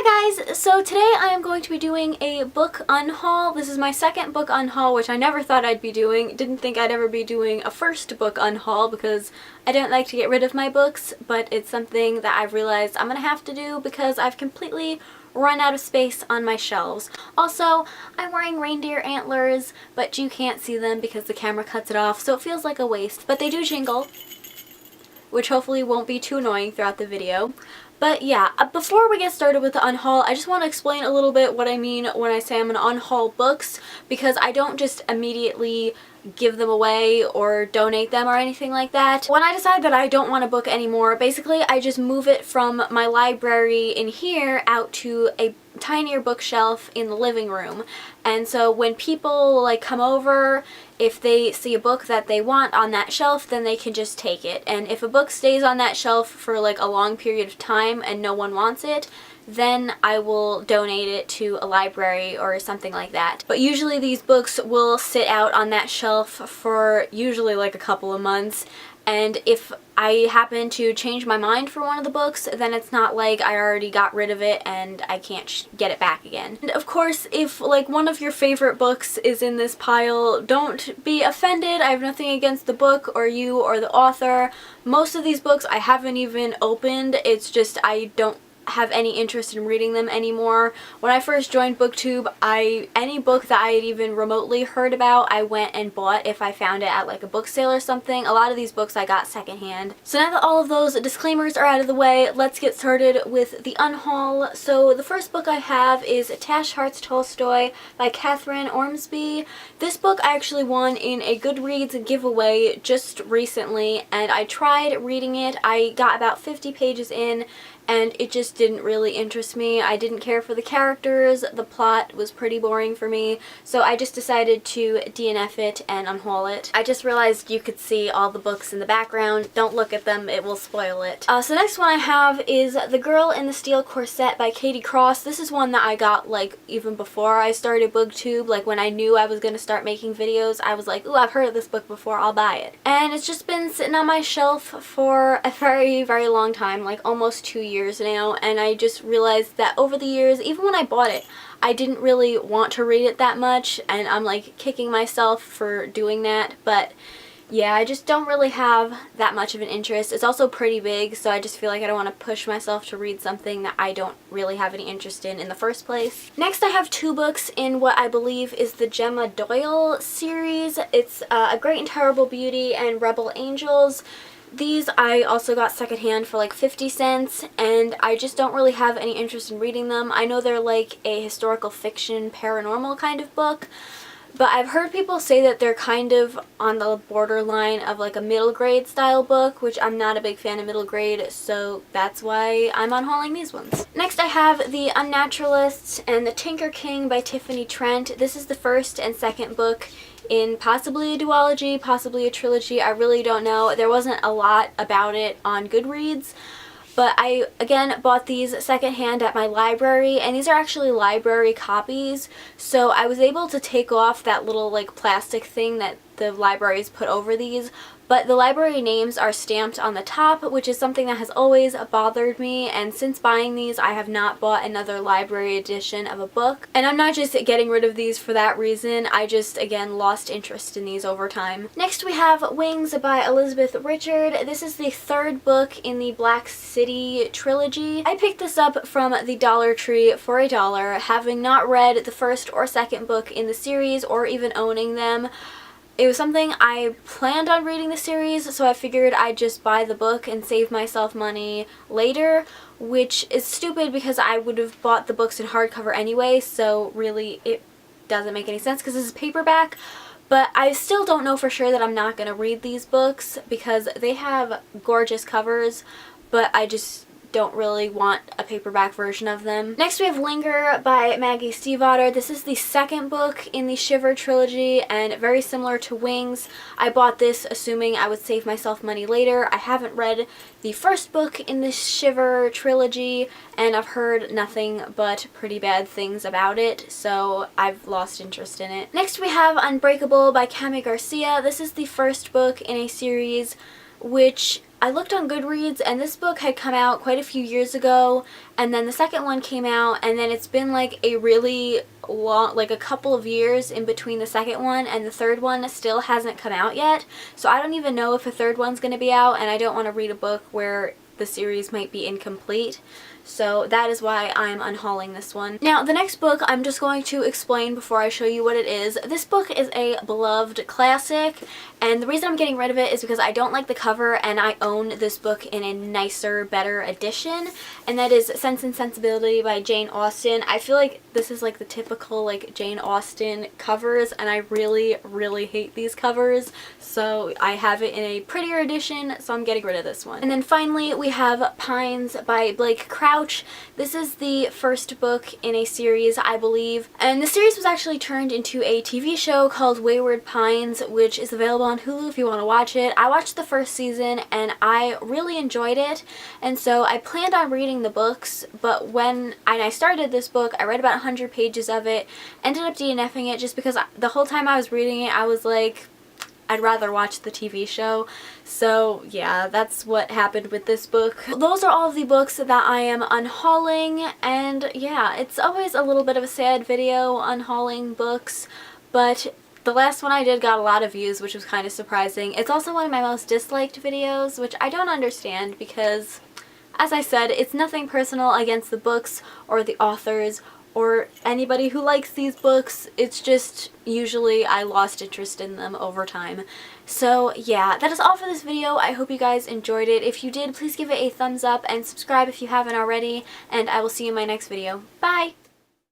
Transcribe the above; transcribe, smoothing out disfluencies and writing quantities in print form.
Hi guys! So today I am going to be doing a book unhaul. This is my second book unhaul, which I never thought I'd be doing. Didn't think I'd ever be doing a first book unhaul because I don't like to get rid of my books, but it's something that I've realized I'm gonna have to do because I've completely run out of space on my shelves. Also, I'm wearing reindeer antlers, but you can't see them because the camera cuts it off, so it feels like a waste. But they do jingle, which hopefully won't be too annoying throughout the video. But yeah, before we get started with the unhaul, I just want to explain a little bit what I mean when I say I'm going to unhaul books, because I don't just immediately give them away or donate them or anything like that. When I decide that I don't want a book anymore, basically I just move it from my library in here out to a tinier bookshelf in the living room. And so when people like come over, if they see a book that they want on that shelf, then they can just take it. And if a book stays on that shelf for like a long period of time and no one wants it, then I will donate it to a library or something like that. But usually these books will sit out on that shelf for usually like a couple of months, and if I happen to change my mind for one of the books, then it's not like I already got rid of it and I can't get it back again. And of course, if like one of your favorite books is in this pile, don't be offended. I have nothing against the book or you or the author. Most of these books I haven't even opened. It's just I don't have any interest in reading them anymore. When I first joined BookTube, any book that I had even remotely heard about, I went and bought if I found it at like a book sale or something. A lot of these books I got secondhand. So now that all of those disclaimers are out of the way, let's get started with the unhaul. So the first book I have is Tash Hearts Tolstoy by Catherine Ormsby. This book I actually won in a Goodreads giveaway just recently, and I tried reading it. I got about 50 pages in, and it just didn't really interest me. I didn't care for the characters, the plot was pretty boring for me, so I just decided to DNF it and unhaul it. I just realized you could see all the books in the background. Don't look at them, it will spoil it. So the next one I have is The Girl in the Steel Corset by Katie Cross. This is one that I got like even before I started BookTube. Like when I knew I was going to start making videos, I was like, ooh, I've heard of this book before, I'll buy it. And it's just been sitting on my shelf for a very, very long time, like almost 2 years now, and I just realized that over the years, even when I bought it, I didn't really want to read it that much, and I'm like kicking myself for doing that. But yeah, I just don't really have that much of an interest. It's also pretty big, so I just feel like I don't want to push myself to read something that I don't really have any interest in the first place. Next I have two books in what I believe is the Gemma Doyle series. It's A Great and Terrible Beauty and Rebel Angels. These I also got secondhand for like 50 cents, and I just don't really have any interest in reading them. I know they're like a historical fiction paranormal kind of book, but I've heard people say that they're kind of on the borderline of like a middle grade style book, which I'm not a big fan of middle grade, so that's why I'm unhauling these ones. Next I have The Unnaturalists and The Tinker King by Tiffany Trent. This is the first and second book in possibly a duology, possibly a trilogy. I really don't know. There wasn't a lot about it on Goodreads, but I again bought these secondhand at my library, and these are actually library copies, so I was able to take off that little like plastic thing that the libraries put over these, but the library names are stamped on the top, which is something that has always bothered me, and since buying these I have not bought another library edition of a book. And I'm not just getting rid of these for that reason, I just again lost interest in these over time. Next we have Wings by Elizabeth Richard. This is the third book in the Black City trilogy. I picked this up from the Dollar Tree for $1, having not read the first or second book in the series or even owning them. It was something I planned on reading the series, so I figured I'd just buy the book and save myself money later, which is stupid because I would have bought the books in hardcover anyway, so really it doesn't make any sense because this is paperback. But I still don't know for sure that I'm not going to read these books because they have gorgeous covers, but I just don't really want a paperback version of them. Next we have Linger by Maggie Stiefvater. This is the second book in the Shiver trilogy and very similar to Wings. I bought this assuming I would save myself money later. I haven't read the first book in the Shiver trilogy, and I've heard nothing but pretty bad things about it, so I've lost interest in it. Next we have Unbreakable by Cami Garcia. This is the first book in a series which I looked on Goodreads and this book had come out quite a few years ago, and then the second one came out, and then it's been like a really long, like a couple of years in between the second one, and the third one still hasn't come out yet. So I don't even know if a third one's going to be out, and I don't want to read a book where the series might be incomplete. So that is why I'm unhauling this one. Now, the next book I'm just going to explain before I show you what it is. This book is a beloved classic, and the reason I'm getting rid of it is because I don't like the cover, and I own this book in a nicer, better edition, and that is Sense and Sensibility by Jane Austen. I feel like this is like the typical like Jane Austen covers, and I really, really hate these covers, so I have it in a prettier edition, so I'm getting rid of this one. And then finally, we have Pines by Blake Crouch. This is the first book in a series, I believe, and the series was actually turned into a TV show called Wayward Pines, which is available on Hulu if you want to watch it. I watched the first season and I really enjoyed it, and so I planned on reading the books, but when I started this book, I read about 100 pages of it, ended up DNFing it just because the whole time I was reading it, I was like, I'd rather watch the TV show. So yeah, that's what happened with this book. Those are all of the books that I am unhauling, and yeah, it's always a little bit of a sad video unhauling books, but the last one I did got a lot of views, which was kind of surprising. It's also one of my most disliked videos, which I don't understand because, as I said, it's nothing personal against the books or the authors or anybody who likes these books. It's just usually I lost interest in them over time. So yeah, that is all for this video. I hope you guys enjoyed it. If you did, please give it a thumbs up and subscribe if you haven't already, and I will see you in my next video. Bye!